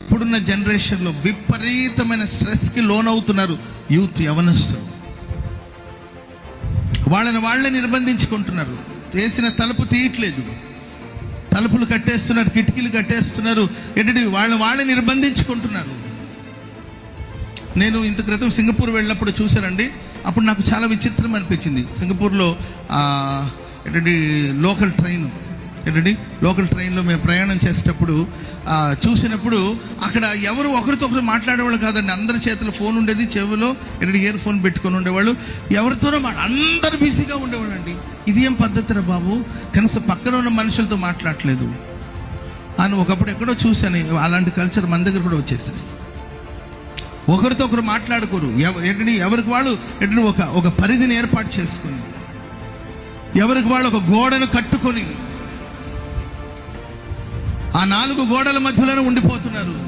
ఇప్పుడున్న జనరేషన్లో విపరీతమైన స్ట్రెస్కి లోనవుతున్నారు యూత్, యవనస్తులు. వాళ్ళని నిర్బంధించుకుంటున్నారు. వేసిన తలుపు తీయట్లేదు, తలుపులు కట్టేస్తున్నారు, కిటికీలు కట్టేస్తున్నారు. ఏంటంటే వాళ్ళని నిర్బంధించుకుంటున్నారు. నేను ఇంత క్రితం సింగపూర్ వెళ్ళినప్పుడు చూశానండి. అప్పుడు నాకు చాలా విచిత్రం అనిపించింది. సింగపూర్లో ఏంటంటే లోకల్ ట్రైన్లో మేము ప్రయాణం చేసేటప్పుడు చూసినప్పుడు అక్కడ ఎవరు ఒకరితో ఒకరు మాట్లాడేవాళ్ళు కాదండి. అందరి చేతిలో ఫోన్ ఉండేది, చెవిలో ఇయర్ ఫోన్ పెట్టుకొని ఉండేవాళ్ళు. ఎవరితోనో అందరు బిజీగా ఉండేవాళ్ళు అండి. ఇది ఏం పద్ధతిరా బాబు, కనీసం పక్కన ఉన్న మనుషులతో మాట్లాడలేదు అని ఒకప్పుడు ఎక్కడో చూశాను. అలాంటి కల్చర్ మన దగ్గర కూడా వచ్చేసింది. ఒకరితో ఒకరు మాట్లాడుకోరు. ఎవరికి వాళ్ళు ఒక పరిధిని ఏర్పాటు చేసుకుని, ఎవరికి వాళ్ళు ఒక గోడను కట్టుకొని ఆ 4 గోడల మధ్యలోనే ఉండిపోతున్నారు.